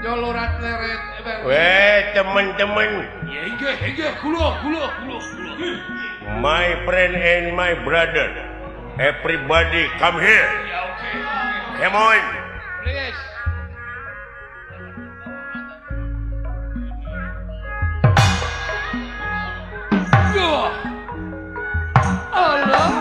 Jolorat leret. Teman-teman. My friend and my brother. Everybody come here. Come on. Please. Allah.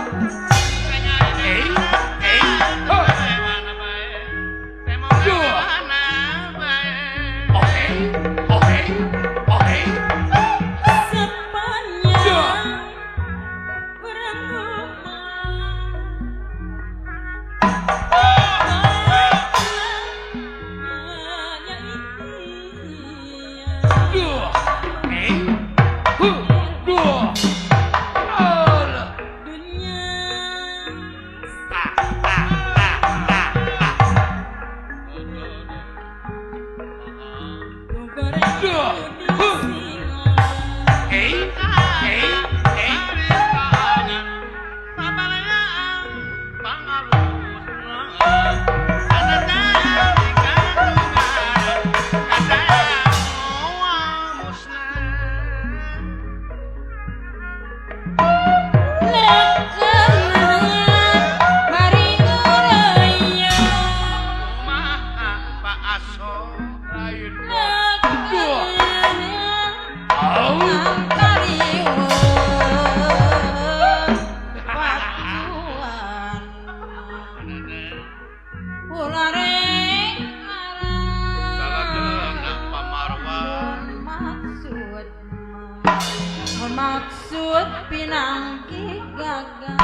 Maksud pinangki gagal.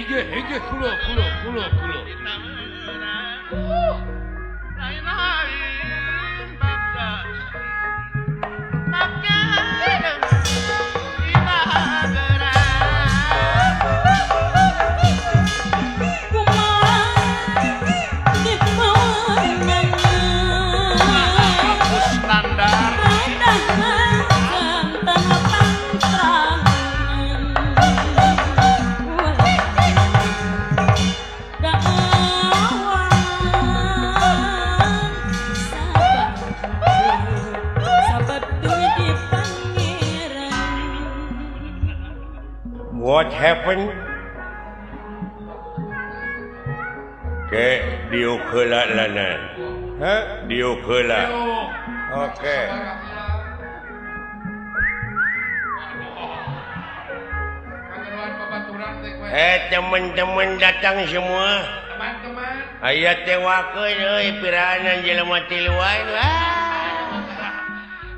Hege, kulo. What happened? Ke diuk heula lanan. Diuk heula. Oke. Teman-teman datang semua. Teman-teman. Aya teh wakeun euy piranan jelema tiluan.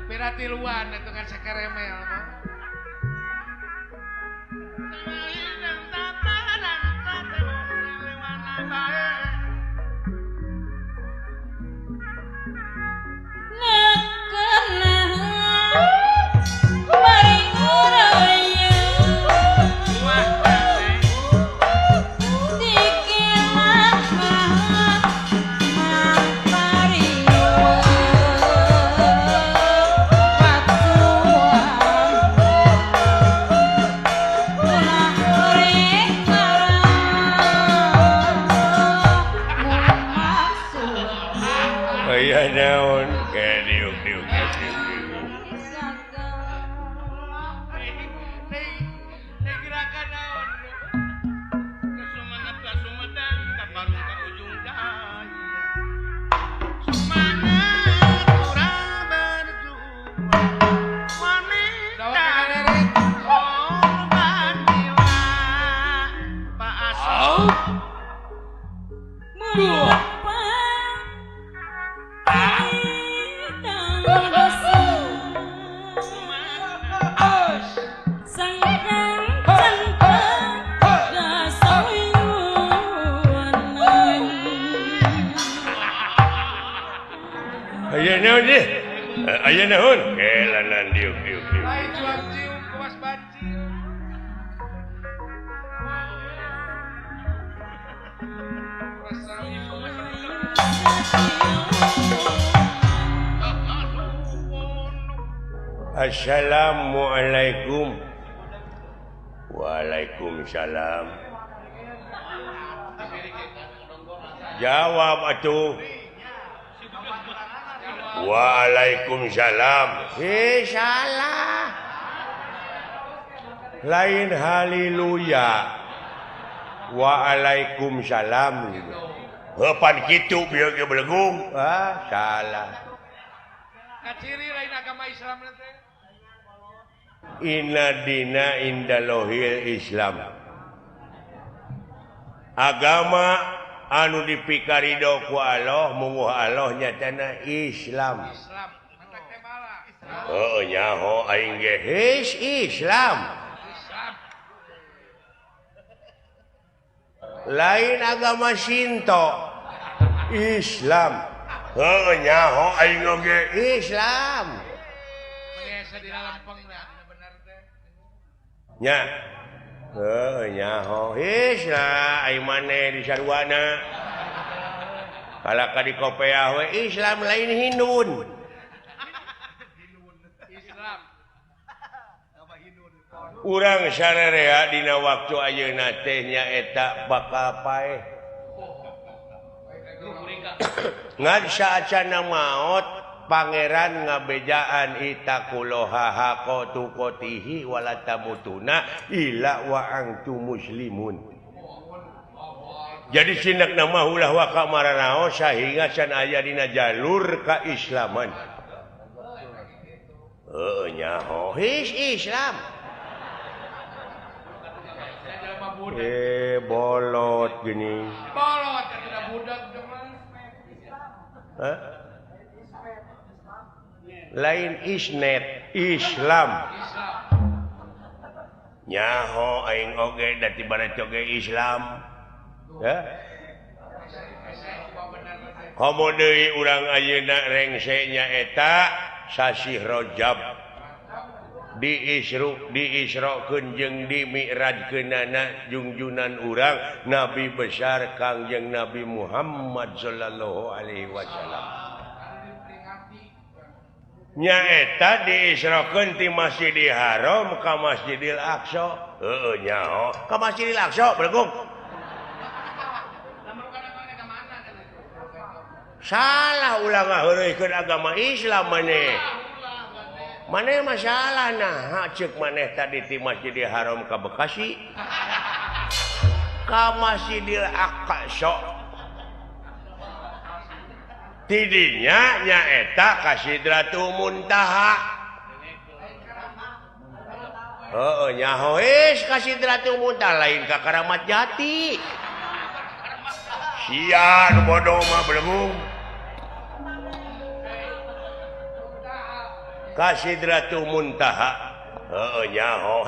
Pira tiluan itu kan sakaremel. Naon kayak diuk. Gerakan naon. Kesumenep Sumedang ka Parung ka ujung daya. Semangat urang berjuang. Wanita korban jiwa. Pak Asal. Aya naon? Kelanan diuk. Lain jual cium, kuas bacil. Assalamualaikum. Waalaikumsalam. Jawab atuh. Waalaikumsalam. Salah. Lain haleluya. Waalaikumsalam. Pan kitu bieu ge belegung. Salah. Kaciri lain agama Islam nanti. Inna dina indalohil Islam. Agama anu dipikarido ku Allah munguh Allah nyatana Islam. Islam. Mata teh malah. Heuh nyaho aing ge Islam. Islam. Lain agama Shinto. Islam. Heuh nyaho aing ge Islam. Mengesa di Lampung lah, benar teh. Nya. Heuh nyaho Islam aing maneh di sarwana. Kalaka di Kopeah we Islam lain Hindun. Islam. Urang sararea dina waktu ayeuna teh nyaeta bakal paeh. Ngan saacana maot pangeran ngabejaan itakuloha hakotukotihi walatamutuna illa wa antum muslimun. Jadi sinak nama ulah wa kamaranaos sehingga can aya dina jalur kaislaman. Heuh nyaho Islam. Bolot gini. Bolot kada budak teman. Hah? Lain isnet Islam. Nyaho aing oge da tibana coge Islam. Ya. Komo deui urang ayeuna rengse nyaeta sasi Rajab. Diisrokeun jeung dimi'rajkeunana junjunan urang Nabi besar Kangjeng Nabi Muhammad sallallahu alaihi wasallam. Nyaeta diisrokeun ti Masjidil Haram ka Masjidil Aqsa. Heuh nyaho, ka Masjidil Aqsa belegung. Salah ulah ngaheureukeun agama Islam maneh. Maneh masalah nah ceuk maneh tadi ti Masjidil Haram ka Bekasi. Ka Masjidil Aqsa. Tidinya nyaeta ka Sidratul Muntaha. Heuh nyaho ka Sidratul Muntaha lain ka Karamat Jati. Sia nu bodoh mah belegung. Ka Sidratul Muntaha. Heuh nyaho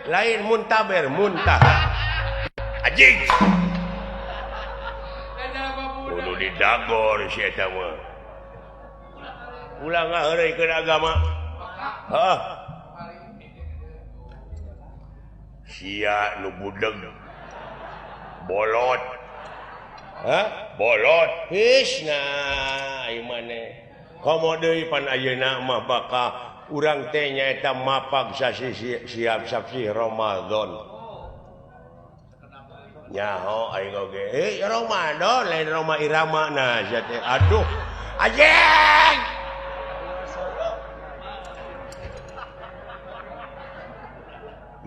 lain muntaber muntaha. Anjing. Kudu didagor si eta mah. Ulah ngaheureukeun agama. Heuh. Sia nu budeg. Bolot. Hah? Bolot. Nah, ieu maneh. Komo deui pan ayeuna mah bakal urang teh nyaeta mapag siap sasi Ramadan. Nyaho aing oge. Ramadan lain Roma Irama nah sia teh. Aduh. Anjing.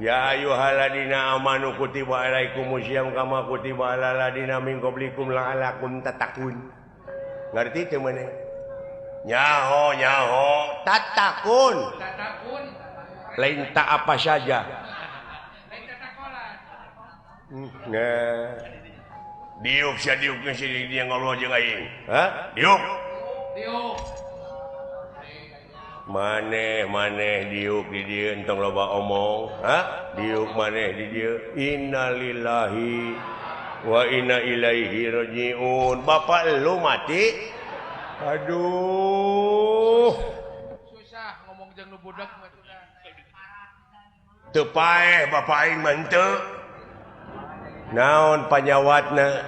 Ya ayyuhalladzina amanu kutiba alaikumusiyam kama kutiba alal ladzina min qablikum la'allakum tattaqun. Ngarti teu maneh? Nyaho tatakun lain tak apa saja nah diuk sia diuk geus dia ngoloh jeung aing diuk maneh diuk di dieu entong loba omong diuk maneh di dieu innalillahi wa inna ilaihi rajiun. Bapak lu mati. Aduh. Susah ngomong jeung nu budak mah teu paeh bapak aing mah henteu. Naon panyawatna?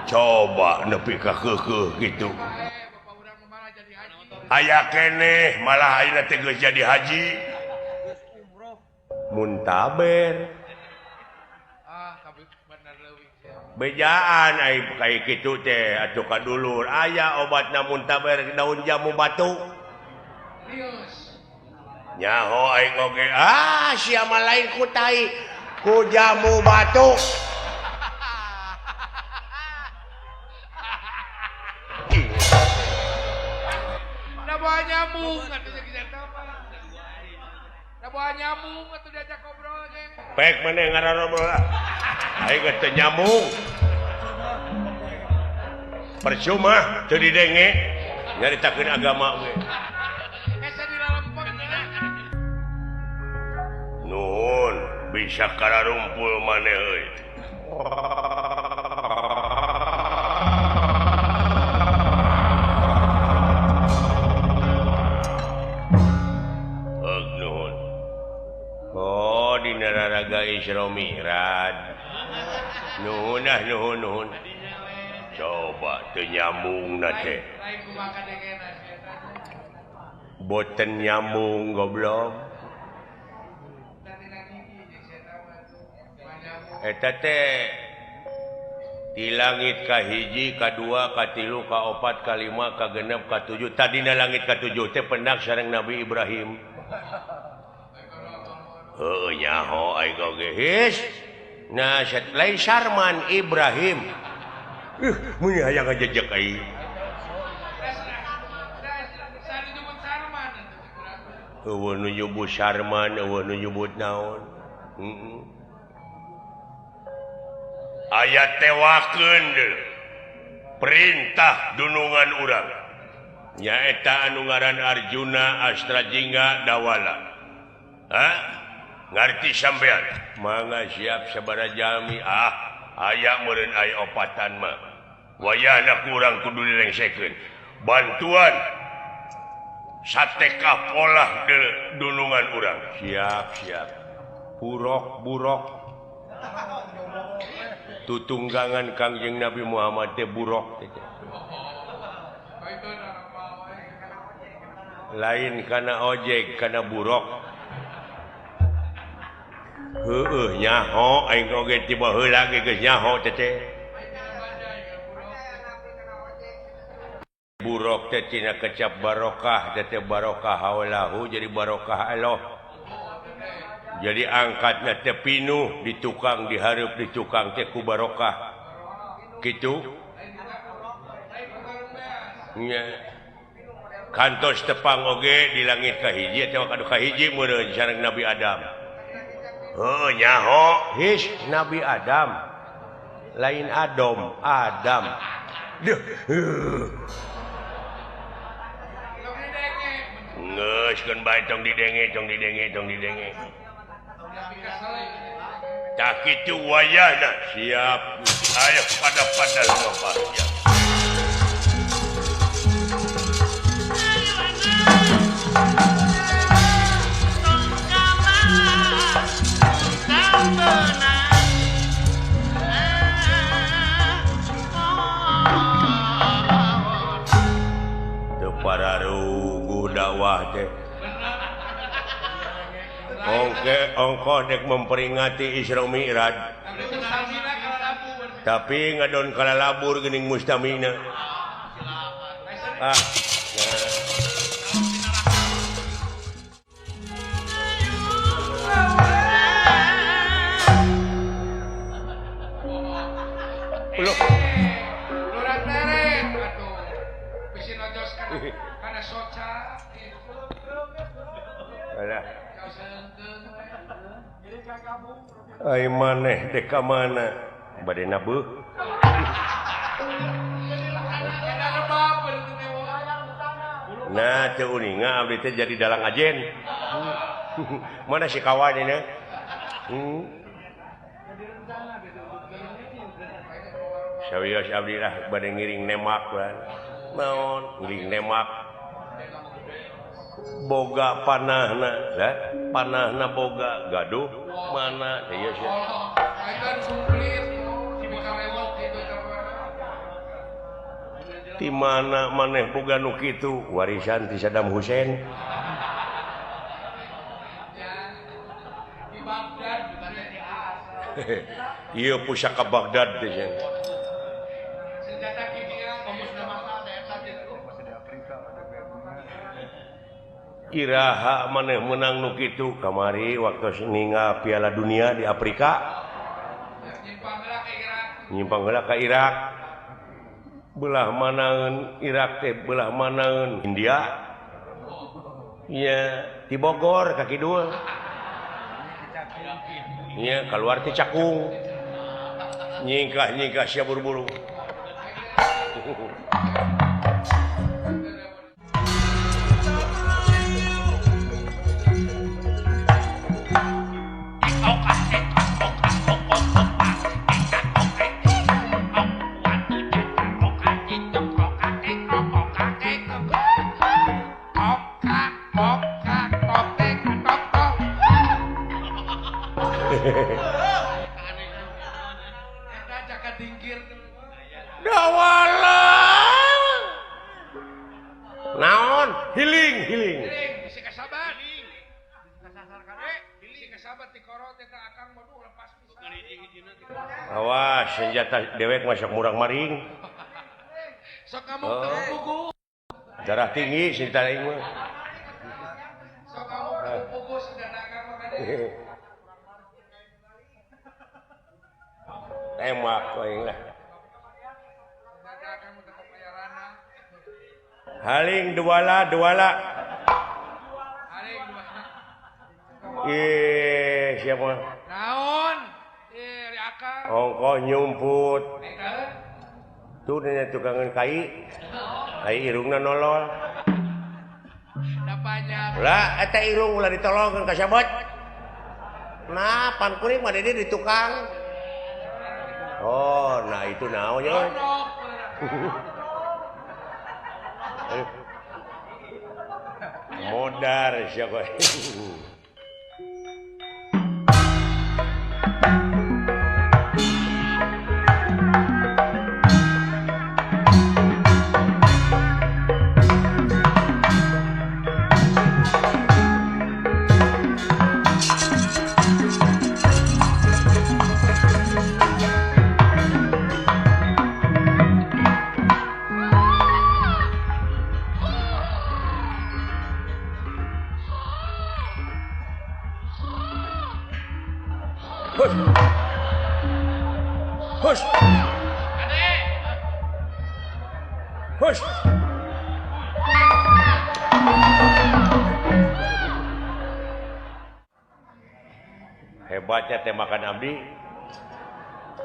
Coba nepi ka keukeuh kitu. Bapak urang malah jadi haji. Aya keneh malah ayeuna teh geus jadi haji. Muntaber. Kabeh bener leuwih. bejaan kayak gitu teh atuh kadulur aya obat namun taber daun jamu batu nyaho aing oge sia mah lain ku tai ku jamu batu da bawa nyamuk atuh kita mah da bawa nyamuk atuh diajak ngobrol ge pek maneh ngarobrol aing teh nyambung percuma teu didenge nyaritakeun agama we asa di lempeng nuhun bisa kararumpul maneh euy nuhun oh dina raraga Isra Mi'raj nuhun nuhun coba teu nyambung teh lain kumaha kadengena boten nyambung goblok eta teh di langit kahiji kadua katilu kaopat kalima kagenep katujuh tadina langit katujuh teh pendak sareng Nabi Ibrahim heuh nyaho aing oge his nah lain Sarman Ibrahim mun hayang ngajejek aing eueuh nu nyebut Sarman eueuh nu nyebut naon ayat tewakeun perintah dunungan urang nyaeta anu ngaran Arjuna Astrajingga Dawala ngarti sampean mangga siap sabaraha jalmi aya meureun aya opatan mah wayahna kurang kudu dilengsekeun bantuan satekah polah dunungan urang siap burok tutunggangan Kangjeng Nabi Muhammad teh burok lain kana ojek kana burok heueuh nyaho aing oge tiba heula ge geus nyaho teh burok teh tina kecap barokah teh barokah haulahu jadi barokah Allah jadi angkatna teh pinuh di tukang dihareup di tukang teh ku barokah kitu nya kantos tepang oge di langit kahiji teh kadu kahiji meureun sareng Nabi Adam nyaho his Nabi Adam lain Adam geus keun bae tong didenge tak kitu wayahna siap aya pada ngopahnya pararugu dakwah teh ongko dek memperingati Isra Mi'raj tapi ngadon kalalabur geuning mustamina ai maneh dek ka mana bade nabeuh nah teu uninga abdi teh jadi dalang ajen mana si kawan ini sawios abdi lah bade ngiring nemak lah naon ngiring nemak boga panahna boga gaduh mana ieu sih di mana maneh boga nu kitu warisan ti Saddam Hussein Iya pusaka Baghdad deh. Senjata kimia pemusnah massal daya tadi itu. Iraha maneh menang nu kitu kamari waktu ningal Piala Dunia di Afrika. Nyimpang heula ka Irak. Belah manaeun Irak teh belah manaeun India. Iya, di Bogor ka kidul. Iya, keluar ti Cakung. Nyingkah sia buru-buru. Naon? Healing. Bisi kasabat. Bisi kasabat ti korot eta akang mah lepas pisan. Awas senjata dewek masuk murang maring. Sok kamu pugu. Darah tinggi senjata aing mah. Sok kamu pugu senjata akang mah kade. Tembak aing lah. Senjata akang mah tetep aya rana. Haling duala. Haling dua. Siapa? Naon? Ri akang. Ongkoh nyumput. Eta. Tuh nya tukangan kai. Ai irungna nolol. Da banyak. Lah eta irung ulah ditolongkeun ka sahabat. Nah, pan kuring mah di tukang. Oh, nah itu naon nya. Modar siapa? Hush. Hush. Hebatnya tembakan abdi.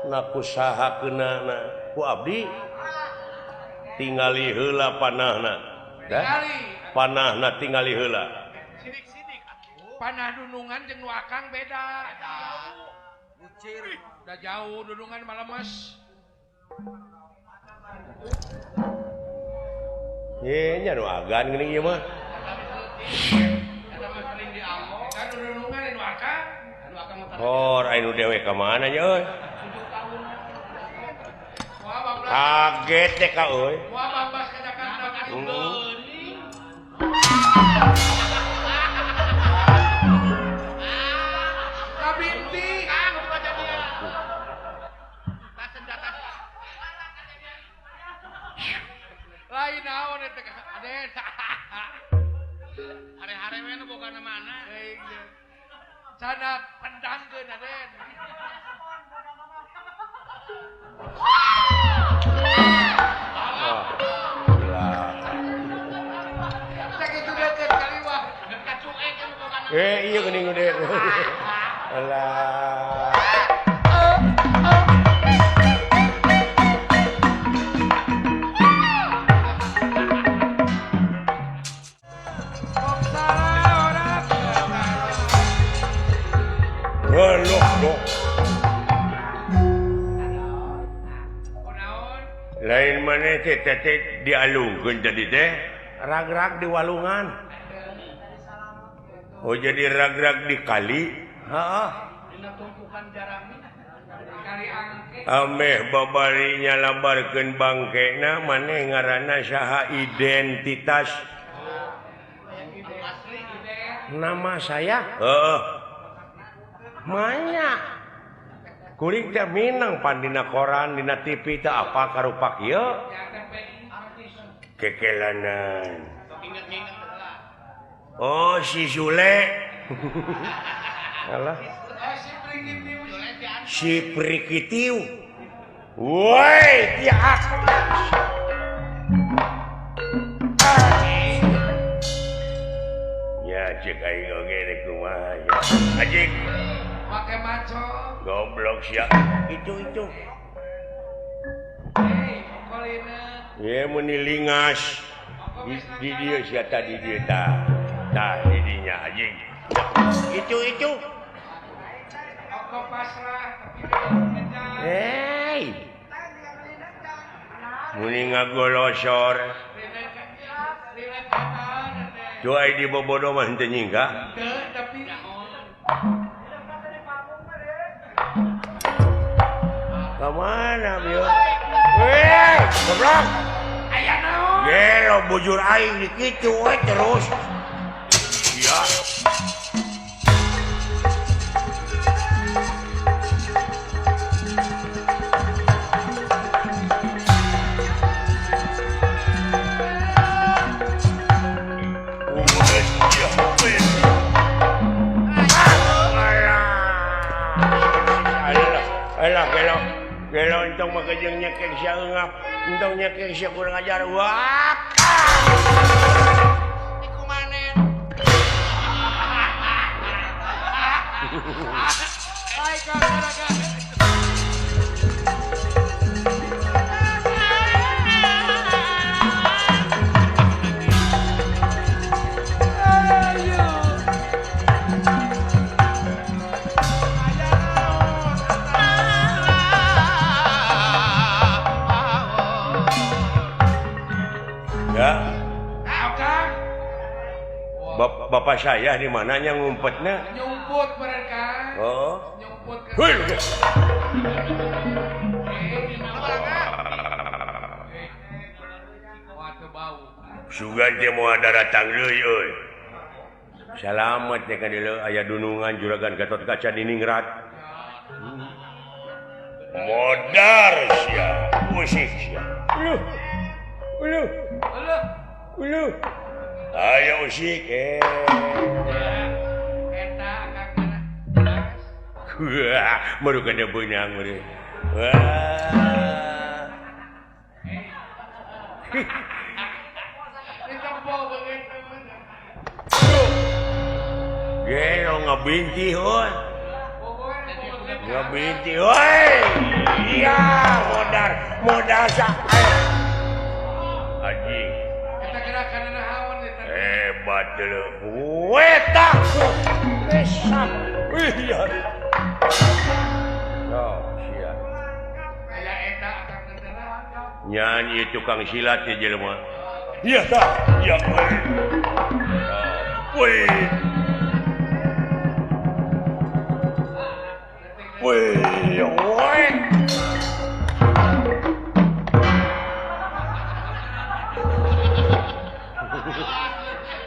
Naku sahakeunana ku abdi. Tingali heula panahna. Panahna tingali heula. Sidik-sidik atuh. Panah dunungan jeung nu akang beda. Bucir. Udah jauh dunungan malemes. Nya nu agan geuning ieu mah. Eta mah sering diamong. Kan dunungan nu akang. Nu akang mah Hor anu dewe ka mana nya euy? 7 tahun. Kaget teh ka euy. Moal babas ka Jakarta kan geuning. Kabinti. Lain naon eta Aden. Hare-hare we nu boga na mana? Sana pendangkeun Aden. Cek itu deket kali wah. Dekat cuek nu boga na. Iya geuning gede. Alah. Loh. Lain mana teh dialungkeun jadi teh rag-rag di walungan. Oh jadi rag-rag di kali. Heeh. Dina tumpukan jarami. Kali angke. Ameh babarinya lambarkeun bangkena maneh ngaranna saha identitas. Asli ide. Nama saya? Heeh. Manya. kuring teh minang pandina koran dina TV teh apa karupa kieu kekelanan oh si Sule alah si Prikitiu woi tiak ya cek aing oge deh kumaha ya ajik make maco goblok sia itu ya meni lingas di dia sia tadi dia tah di dinya anjing itu oko pasrah hey meni ngagolosor coba di bobodo mah henteu nyingga tapi kemana bieu weh goblok aya naon gelo bujur aing di kitu we terus ya Gelo entong makajeng nyekek sia ngap, entong nyekek sia kurang ajar. Wah. iku maneh ai kagak Bapak saya di mananya ngumpetnya? Nyumput mereka. Oh. Nyumput ke. Hei. Sugan teh mau ada datang deui euy. Salamet teh ka dieu aya dunungan juragan Gatot Kaca di Ningrat. Modar sia, musik sia. Ulu. Ayo usik eta kang mana baru kada beunang meureun wah gelo ngabinti heuh ngabinti woi iya modar sa anjing eta gerakanna hawan eta hebat dulu weta besar iya oh sia aya eta akang teh nyanyi tukang silat ya jelema iya tah iya woi woi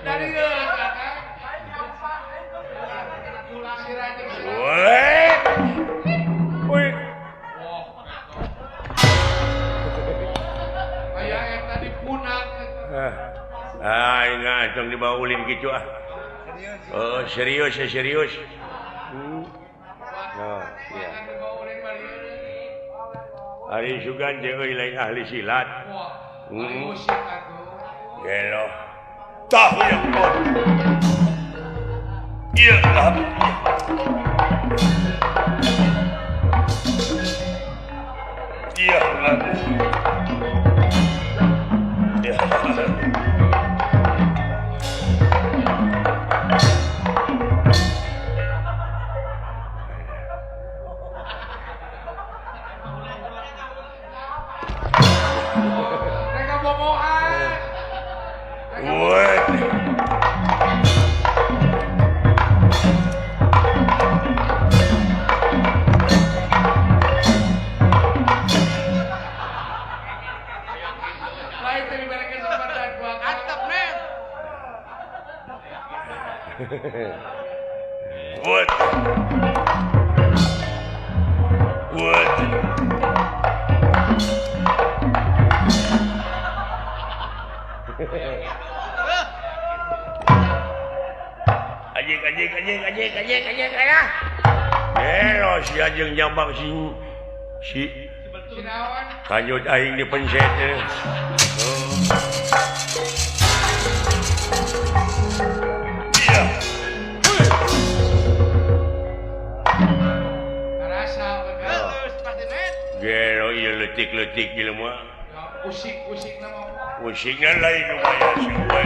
dari kakak woi kayak eta dipunak ingat dong dibawa ulin gitu ah oh serius oh iya hari sugan jeung lain ahli silat musik atuh gelo tah yang mod iya iya mereka bobohan what lain tadi mereka kesempatan gua antep men what Melo si ajeng nyambak si kanyut aing dipencet. Iya. Karasa halus pasti net. Gelo ieu leutik-leutik ieu mah. Usik nama. Usikna lain lumayan semua.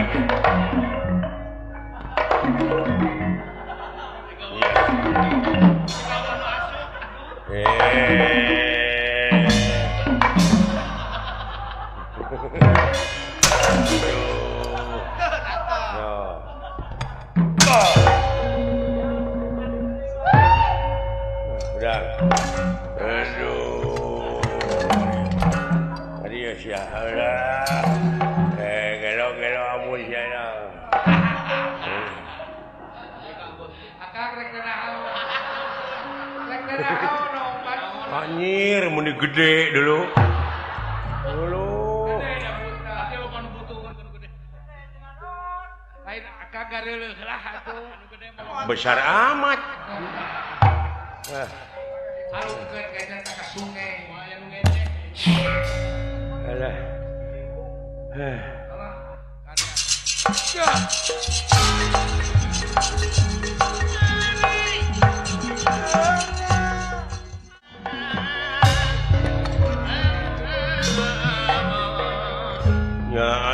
Udah. Aduh. Tadi ya sialah. Gelo amun sialah. Akak rek naon. Rek naon nomor. Anjir, meni gede dulu. Lain akak gareuleuh lah atuh. Besar amat. Harungkeun kayaknya tak ka sungai. Aya nu ngecek. Alah. Ya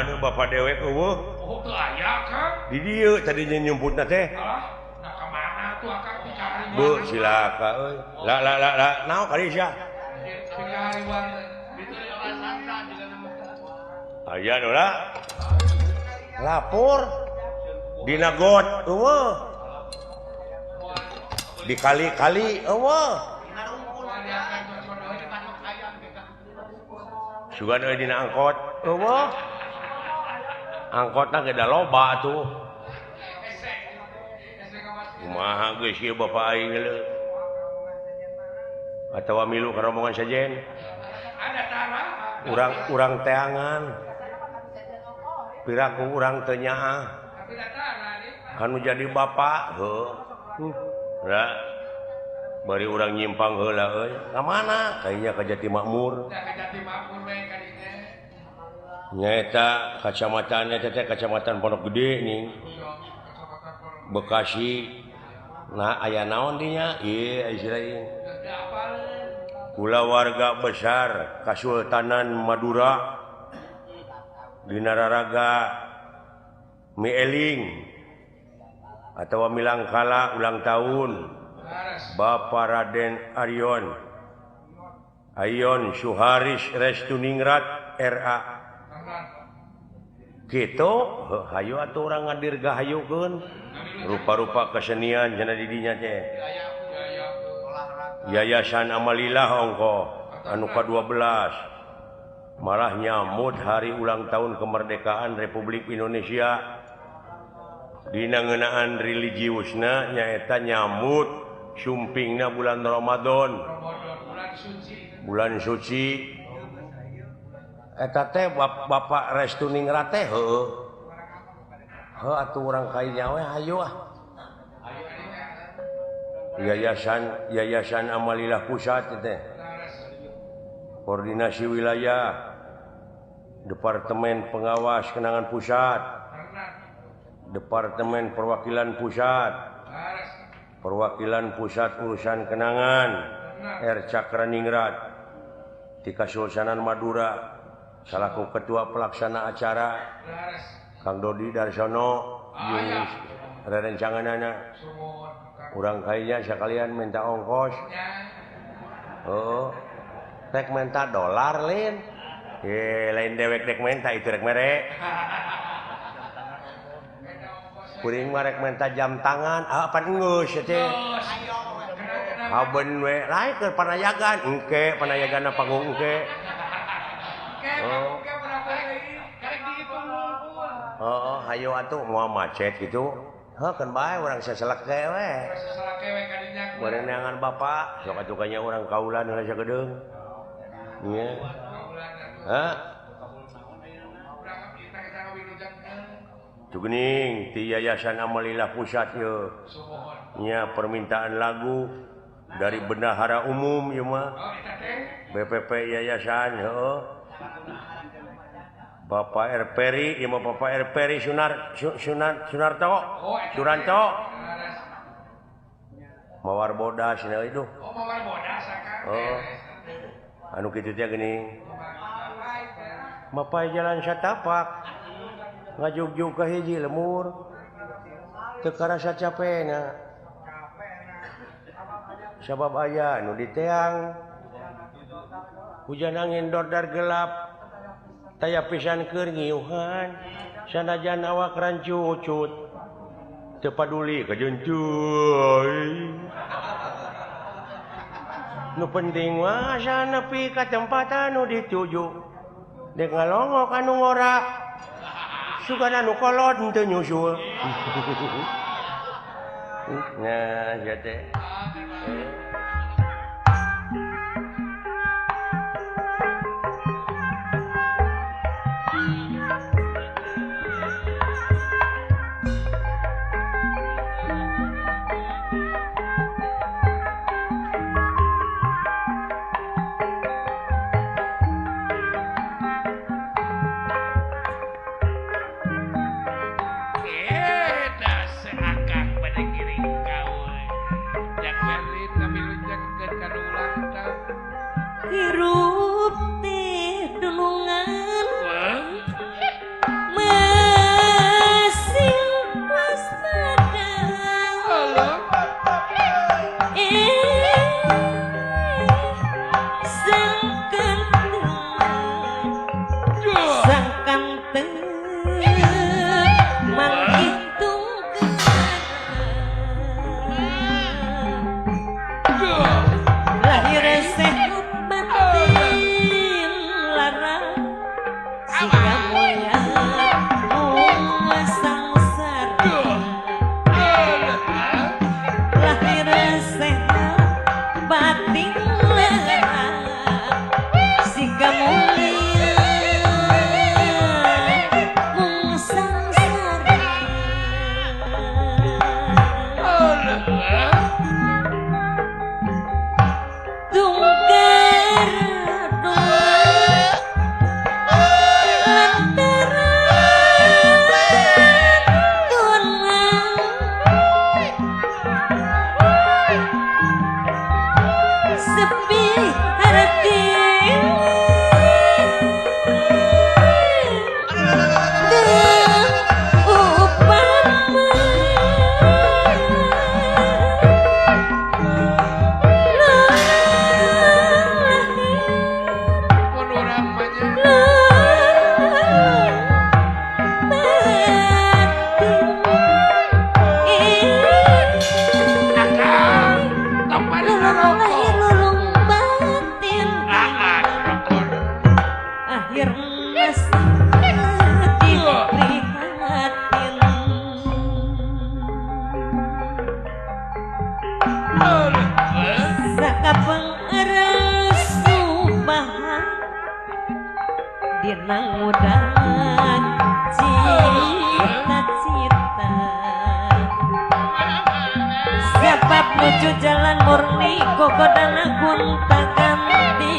anu bapak dewek eueuh. Oh teu aya Kang. Di dieu tadinya nyumputna teh. Alah, nah ka mana tuh akak dicari Bu silaka euy. La naon kali sia? Dicari wanten. Itu sangka juga nama. Aya nu lah. Lapor dina got eueuh. Di kali-kali eueuh. Sugan euy dina angkot eueuh. Angkotna ge da loba atuh. Kumaha geus ieu bapak aing geuleuh. Atawa milu ka rombongan sajen. Ada tara. Urang teangan. Piraku urang teu nyaah. Tapi da tara nih. Anu jadi bapak heuh. Da bari urang nyimpang heula euy. Ka mana? Kayaknya ka Jati Makmur. Da ka Jati Makmur we ka dieu. Nyata kacamatan eta teh kacamatan Pondok Gede nih. Bekasi. Nah aya naon dinya? Ieu istilah ieu. Kula warga besar Kasultanan Madura dina raraga Mieling atawa Milangkala ulang tahun Bapak Raden Ayon Suharis Restuningrat RA. Kitu hayu atuh urang ngadirgahayukeun rupa-rupa kesenian cenah di dinya teh. Yayasan Amalillah ongko anu ka-12 malah nyamut hari ulang tahun kemerdekaan Republik Indonesia dina ngeunaan religiusna nyaeta nyamut sumpingna bulan Ramadan bulan suci eta teh Bapak Restuningrat teh heueuh atuh urang kainya we hayu ah. Yayasan Amalillah Pusat teh. Koordinasi wilayah Departemen Pengawas Kenangan Pusat. Departemen Perwakilan Pusat. Perwakilan Pusat Urusan Kenangan R. Cakraningrat di Kasultanan Madura selaku Ketua Pelaksana Acara Kang Dodi Darsono jeung rerencanganana. Urang kayaknya sekalian minta ongkos. Oh, rek minta dolar lin. Lain dewek rek minta itu rek mere. Kuring mah rek minta jam tangan. Pan geus teh. Habeun we lain keur panayagan. Engke panayagana panggung engke. Oh, hayu atuh moal macet gitu. Kan bae urang saselak we. Bari neangan bapak, sok atuh kanya urang kaulan heula sagedeung. Ieu. Hah? Tugeuning ti Yayasan Amalillah Pusat ieu. nya permintaan lagu dari bendahara umum ieu mah BPP Yayasan heuh Bapak RPRI ieu mah Bapak RPRI Sunarto Suranto mawar bodas nya itu mawar bodas Kang anu kitu teh geuning Bapak jalan satapak ngajug-jug ka hiji lemur teu karasa capena sabab aya nu diteang hujan angin dordar gelap taya pisan keur ngiuhan sanajan awak rancucut teu paduli ka jeuncuy nu penting mah asa nepi ka tempat anu dituju dek ngalongok anu ngora sugana nu kolot teu nyusul nah jadi hirup teh dulungan masih waspada sangkan teu manghitung lahir sehat jalan murni gogodana gunta ganti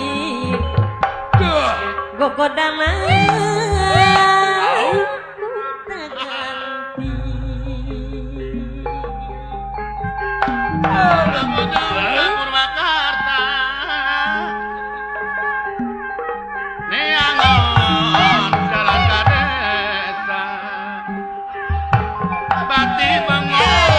gogodana gunta ganti Purwakarta neangon jalan ka desa bati bengong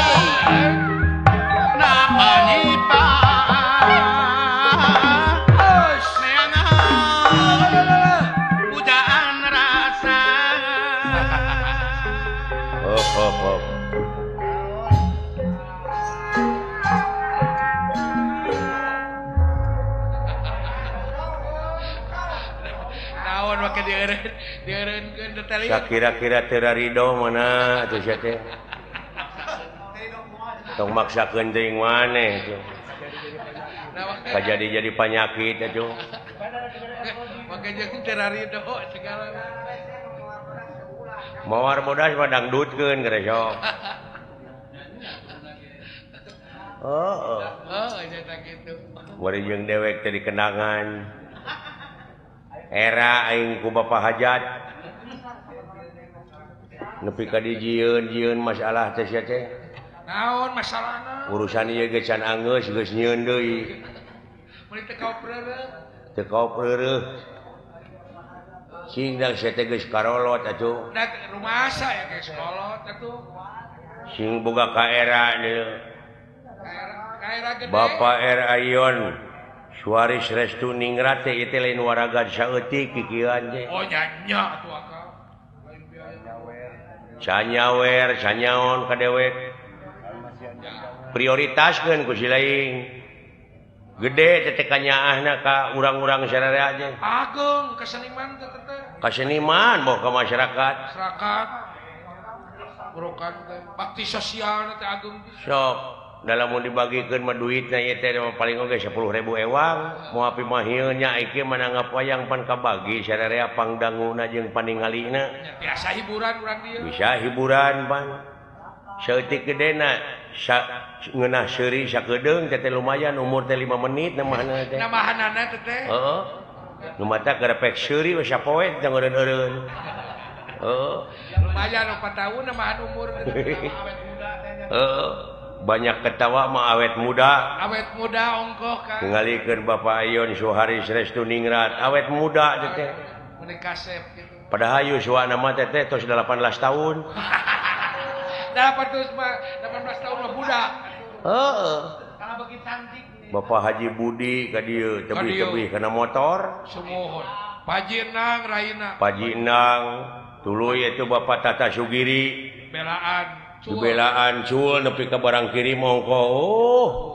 kira-kira terarido mana atuh sia teh tong maksakeun teuing maneh tuh kajadi-jadi penyakit atuh make jeung terarido segala mawar bodas mah dangdutkeun geus sok Eta kitu. Bari jeung dewek teh dikenangan. Era aing ku Bapak Hajat. Nepi ka dijieun masalah teh sia teh. Naon masalahna? Urusan ieu ge can angeus geus nyieun deui. Mun teu kau peureuh. Teu kau peureuh. Sing dang sia teh geus karolot atuh. Da rumasa ya geus kolot atuh. Sing boga ka era deui. Kaera gede. Bapak R. Ayon Suaris Restu Ningrat teh ieu lain waraga saeutik kikieuan teh. Oh nya atuh akang. Sanyawer, sanyaon ka dewek. Prioritaskeun ku si lain. Gede teh kanyaahna ka urang-urang sadaya aja. Agung ka seniman teh teh. Ka seniman boh ka masyarakat. Masyarakat. Burokan teh bakti sosial teh agung. Sok dalam mau dibagikeun mah duitna ieu teh paling oge 10.000 ewang. Moal api mah ieu nya iki mananggap wayang pan kabagi sadaya pangdanguna jeung paningalina. Biasa hiburan urang dieu. Bisa hiburan pan. Saeutik gedena ngeunah seuri sakedeung teh lumayan umur teh 5 menit namahna teh. Namahanana teh teh. Heeh. Nu mata garepek seuri we sapoe teh eureun-eureun. Heeh. Lumayan 4 tahun namahan umur awet muda teh. Heeh. Banyak ketawa mah awet muda. Awet muda ongkoh kan. Tingalikeun Bapak Ayon Suharis Restu Ningrat awet muda teh. Menikah kasep gitu. Padahal yuswana mah teh tos 18 tahun. 18 tahun mah budak. Heeh. Kalau bagi cantik. Bapak Haji Budi ka dieu tebih-tebih kana motor. Sumuhun. Paji Enang Raina. Paji Endang, tuluy itu Bapak Tata Sugiri. Belaan. Belaan cul nepi ka barang kiri mongko.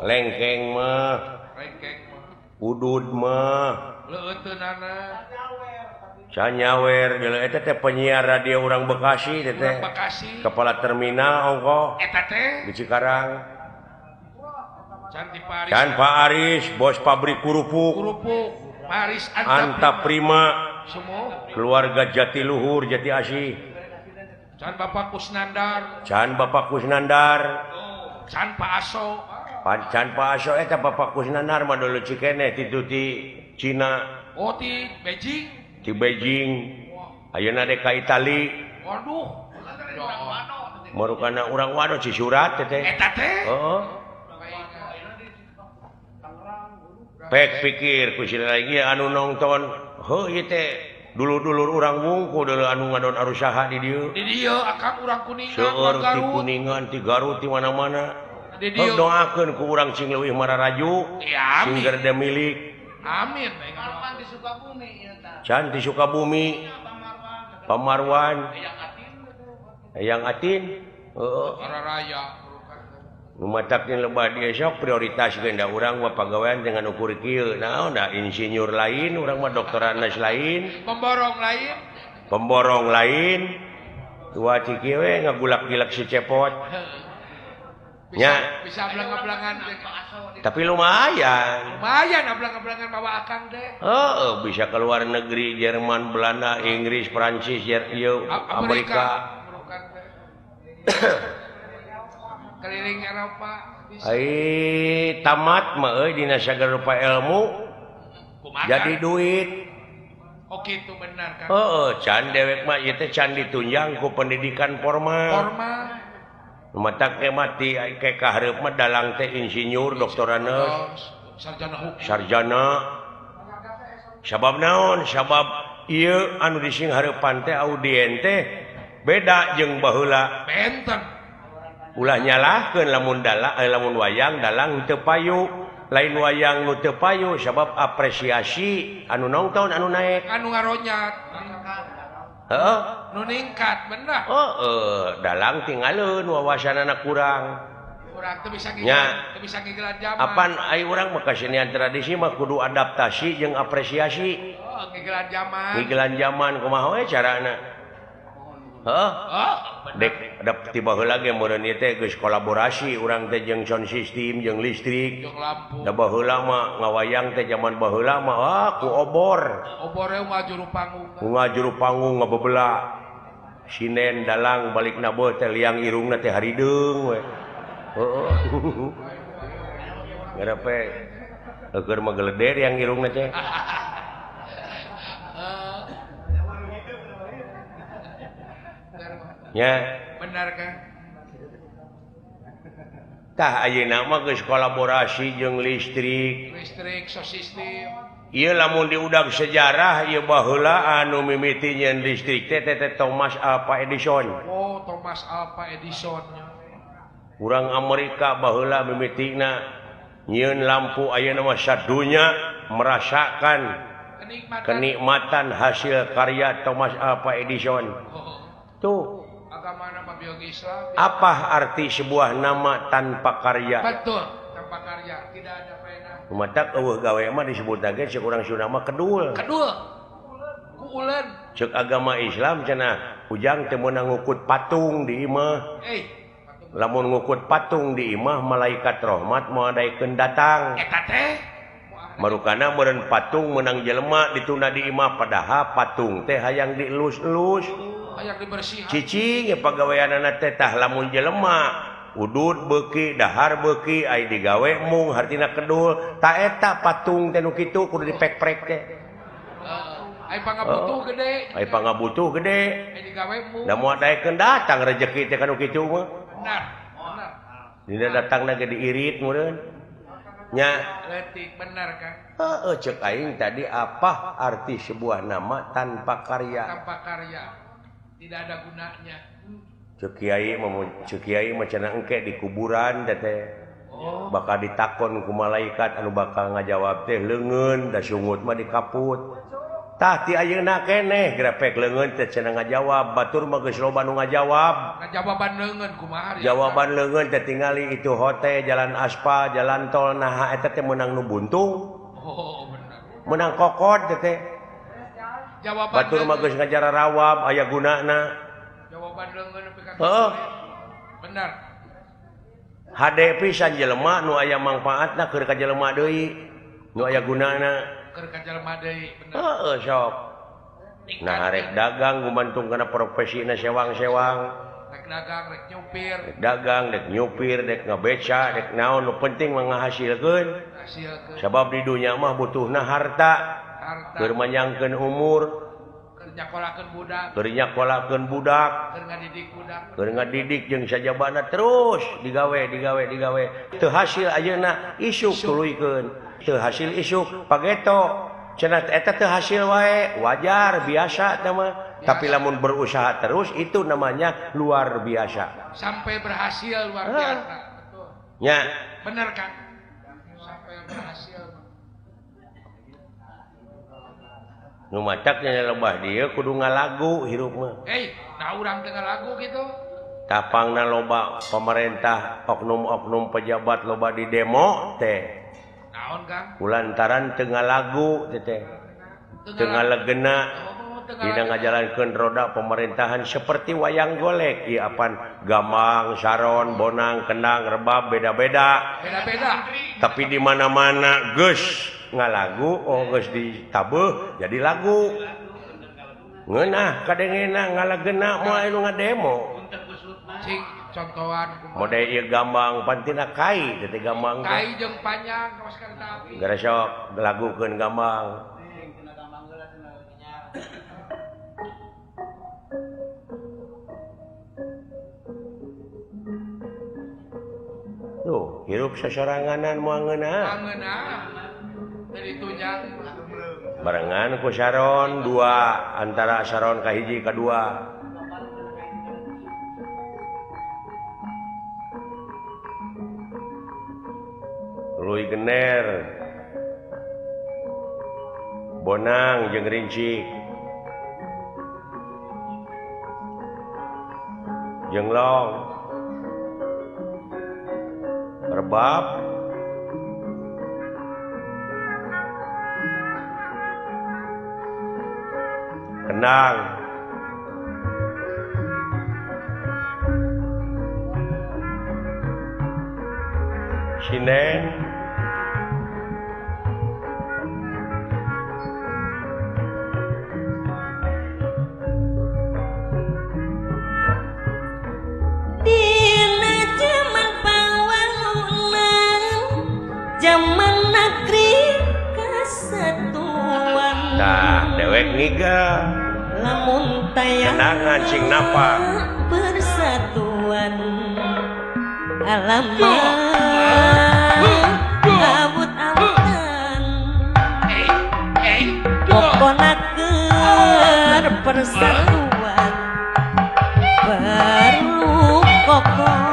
Lengkeng mah. Rengkeng mah. Udud mah. Leuteunana. Sanyawer geuleuh eta teh penyiar radio urang Bekasi teh. Bekasi. Kepala terminal ongko. Eta teh. Di Cikarang. Cantik Paris. Can Pak Aris, bos pabrik kerupuk. Kerupuk. Paris Anta Prima. Semua. Keluarga Jatiluhur, Jati Asih. Can Bapak Kusnandar. Can Bapak Kusnandar. Can Pak Aso. Can Pak Aso eta Bapak Kusnandar mah dulu cikene ti Cina. Oh di Beijing. Di Beijing. Ayeuna dek ka Itali. Waduh. Marukana urang wano Cisurat teh. Eta teh. Heeh. Pek pikir ku si lagi anu nonton. Heuh ieu teh dulur-dulur urang wungku dulu anu ngadon arusaha di dieu. Di dieu akang urang Kuningan. Seueur ti Kuningan, ti Garut, ti mana-mana. Di dieu doakeun ku urang sing leuwih mararaju. Ya, sing gerde milik. Amin. Di Sukabumi ieu tah. Can di Sukabumi. Pamarwan. Hayang Atin. Heeh. Raya. Numatakkeun lebah dia sok prioritas genda urang mah pagawean dengan ukur kieu. Naon da insinyur lain, urang mah doktoranas lain. Pemborong lain. Pemborong lain. Tua ti kieu we ngagulak-gilak si cepot. Nya. Bisa belang-belangan. Tapi lumayan. Lumayan belang-belangan bawa akang teh. Heeh, bisa ke luar negeri, Jerman, Belanda, Inggris, Prancis, Amerika. Keliling Eropa bisa. Ai tamat mah euy dina sagarupa ilmu. Kumaha? Jadi duit. Oh gitu benar kan. Heeh, can dewek mah ieu teh can ditunjang ku pendidikan formal. Formal. Matak teh mati ke kahareup mah dalang teh insinyur, doktoraneus, sarjana hukum. sarjana. Sabab naon? Sabab ieu anu dising hareupan teh audien teh beda jeung baheula. Benten. Ulah nyalahkeun lamun wayang dalang teu payu, lain wayang nu teu payu sabab apresiasi anu nongton anu naek, Anu ngaronyat. heeh. Nu ningkat bener. Dalang tinggalin wawasanana kurang. Urang teu bisa Nya. teu bisa ngigelan zaman. Apan ai urang mah kesenian tradisi mah kudu adaptasi jeung apresiasi. Oh, ngigelan zaman. Ngigelan zaman kumaha we carana? Heeh. Oh, Dek ada tiba heula ge meureun ieu teh geus kolaborasi urang teh jeung sound system jeung listrik. jeung lampu. Da baheula mah ngawayang teh zaman baheula mah ku obor. Obore mah juru panggung. Bunga juru panggung ngabebeula. Sinen dalang balik na beuh teh liang irungna teh harideung we. Heeh. Ngarepe keur mageleder yang irungna teh. Ya. Benar kan? Tah ayeuna mah geus kolaborasi jeung listrik. Listrik sosistem. Ieu lamun diudag sejarah ieu baheula anu mimiti nyeun listrik teh Thomas Alva Edison. Oh, Thomas Alva Edison. Urang Amerika baheula mimitina nyieun lampu ayeuna mah sadunya merasakan kenikmatan hasil karya Thomas Alva Edison. Tuh. Agamana mah biologi Islam. Apa arti sebuah nama tanpa karya? Betul, tanpa karya tidak ada faedah. Matak eueuh gawe mah disebut ge ceuk urang Sunda mah kedul. Kedul. Ku uleun. Ceuk agama Islam cenah ujang teu meunang ngukut patung di imah. Lamun ngukut patung di imah malaikat rahmat moal daekeun datang. Eta teh Marukana meureun patung meunang jelema ditunda di imah padahal patung teh hayang dielus-elus. Hayang dibersihan. Cicing pagaweanana teh tah lamun jelema udud beuki, dahar beuki, ai digawe mung hartina kedul. Ta eta patung teh nu kitu kudu dipek-prek teh. Ai pangabutuh gede. Ai pangabutuh gede. Ai digawe mung. Da moal daekeun datang rezeki teh kanu kitu mah. Benar. Benar. Dina datangna ge diirit meureun. Nya Letik benar kan? Heeh ceuk aing tadi apa arti sebuah nama tanpa karya? Tanpa karya. Tidak ada gunanya. Ceuk kiai mah cenah engke di kuburan teh. Bakal ditakon ku malaikat anu bakal ngajawab teh leungeun da sungut mah dikaput. Tah ti ayeuna keneh grepek leungeun teh cenah ngajawab, batur mah geus loba nu ngajawab. Ngajawaban leungeun kumaha? Jawaban leungeun teh tingali itu hote, jalan aspal, jalan tol, nah eta teh meunang nu buntung. Oh, benar. Meunang kokod teh. Jawaban Batur mah geus ngajara rawab aya gunana. Jawaban leungeun nepi ka. Heeh. Benar. Hade pisan jelema nu aya mangpaatna keur ka jelema deui. Nu aya gunana. Keur ka jelema deui, benar. Heeh sok. Nah rek dagang gumantung kana profesina sewang-sewang. Rek dagang, rek nyupir. Rek dagang, rek nyupir, rek ngabeca, rek naon nu penting mah ngahasilkeun. Hasilkeun. Sabab di dunya mah butuhna harta. Keur manyangkeun umur, keur nyakolakeun budak, keur nyakolakeun budak, keur ngadidik budak, keur ngadidik jeung sajabana terus digawe. Teu hasil ayeuna isuk tuluykeun, teu hasil isuk pageto. Cenah eta teu hasil wae, wajar biasa teh mah. Tapi lamun berusaha terus itu namanya luar biasa. Sampai berhasil luar biasa. Betul. Nya, benar kan? Sampai berhasil. nu macaknya lebah dieu kudu ngalagu hirup mah. Nah urang teu ngalagu gitu. Tapangna loba pemerintah, oknum-oknum pejabat loba di demo teh. Naon Kang? Kulantaran teu ngalagu teh. Teu ngalegena dina ngajalankeun roda pemerintahan seperti wayang golek. Ieu apan Gamang, Saron, Bonang, Kendang, Rebab beda-beda. Beda-beda. Tapi di mana-mana geus ngalagu, geus ditabeuh jadi lagu. Ngeunah kadengena ngalegena moal anu ngademo. Cing contohan Mode ieu Gambang pantina kai teh Gambang. Kai jeung panjang kaos kareta api. Gara sok lagukeun Gambang. Tuh, hirup sasoranganan moal ngeunah. Angeunah. Dari tunjang Barengan ku Saron 2 antara Saron ka hiji ka 2. Luy Gener, Bonang jeung Rincik, Jenglong, Rebab, Kendang, Sinen, Dina jaman pawangunan dewek niga lamun tayang kenangan sing napa persatuan alamat abut-abutan kokonakeun persatuan perlu kokoh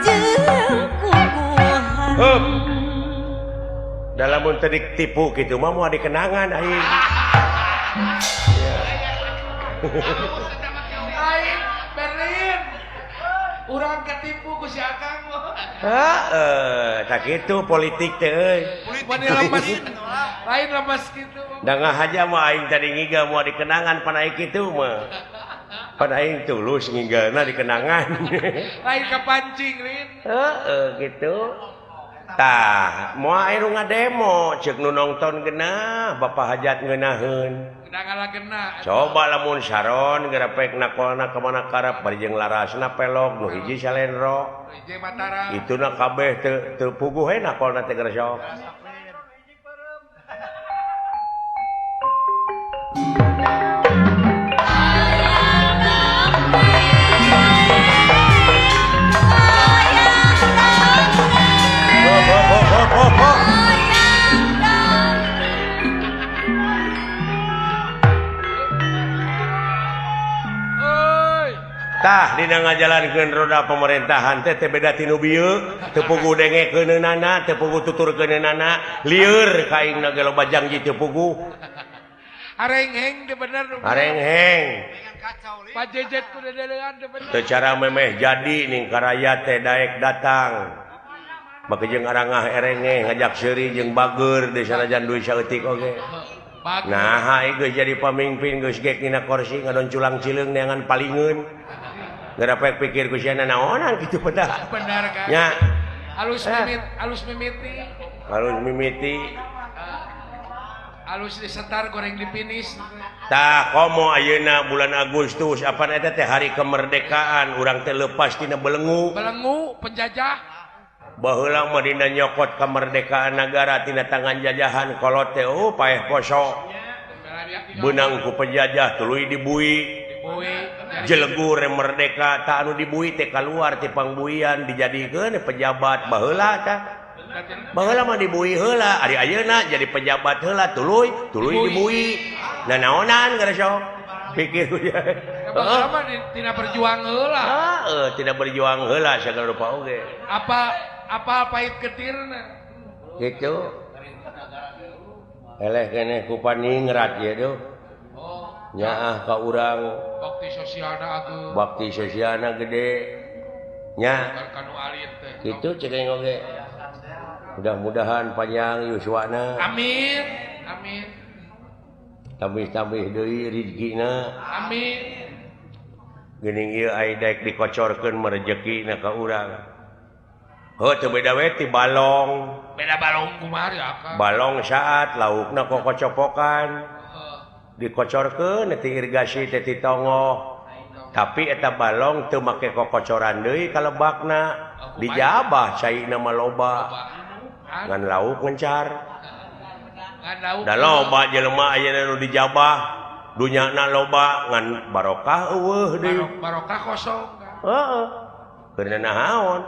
jeung kukuhan dalam tedik tipu gitu mah mau dikenangan aing Aing Berlin. Urang ketipu ku si Akang. tak gitu politik teh euy Mani lemes. Lain lemes gitu. da aja mah aing tadi ngiga mau dikenangan pan aing kitu mah pan aing tulus ngigana dikenangan Lain kepancing, Rin. gitu tah moal aing ngademo ceuk nu nongton genah bapak hajat ngeunaheun Udah ngalah kena. coba lamun saron gerepek nakolna kemana karep bari jeung larasna pelok nu hiji salenro Ije Mataram. ituna kabeh teu puguh he nakolna teh geresok Oi. tah dina ngajalankeun roda pemerintahan teh beda tinu bieu teu puguh dengekeunana teu puguh tuturkeunana lieur ka aingna ge loba janji teu puguh Areng-heng teh bener. arengheng Pak Jejet ku dedelean teh bener. teu cara memeh jadi ning karaya teh daek datang make jeung arangah erenge ngajak seuri jeung bager di sanajan duit saeutik oge Bagus. nah aing geus jadi pamimpin geus gek dina kursi ngadon culang cileung neangan palingeun gerepek pikir ku siana naonan kitu pedah Bener kan. nya Alus mimiti. harus mimiti Alus disetar goreng di finish. tah komo ayeuna bulan Agustus apa eta teh hari kemerdekaan urang teh leupas tina belenggu Belengu penjajah. baheula mah dina nyokot kemerdekaan negara tina tangan jajahan kolot teh paeh poso beunang ku penjajah tuluy dibui Boy. jelegur merdeka tak anu dibui teh kaluar ti pangbuian dijadikeun pejabat baheula tah baheula mah dibui heula ari ayeuna jadi pejabat heula tuluy dibui nah naonan geresok pikir Baheula mah tina berjuang heula. tidak berjuang heula sagala rupa oge Apa pahit ketirna. gitu eleh keneh ku paningrat ye tuh nyaah ka urang Bakti sosialna ageung. bakti sosialna gede nya Kanu alit teh. gitu cekeng oge mudah-mudahan panjang yuswana Amin. tambih-tambih deui rezekina Amin. geuning ieu aya daek dikocorkeun merejekina ka urang teu beda we ti balong Beda balong kumari Akang. balong saat laukna kokocopokan dikocorkeun ti irigasi teh ti tongo tapi eta balong teu make kokocoran deui kalebakna dijabah caina mah loba ngan lauk ngencar da loba jelema ayeuna nu dijabah dunyana loba ngan barokah eueuh deui Barokah kosong. heeh keurna naon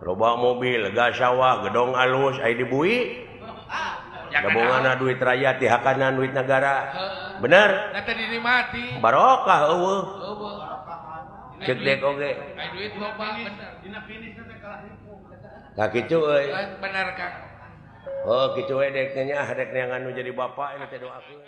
loba mobil gas sawah gedong alus aya dibui gabunganna duit rakyat dihakanan duit negara bener Nata dinikmati. barokah eueuh cek dek oge Aya duit loba bener. tah kitu euy Bener Kang. oh kitu we dek nya dek neangan nu jadi bapak ini teh doakeun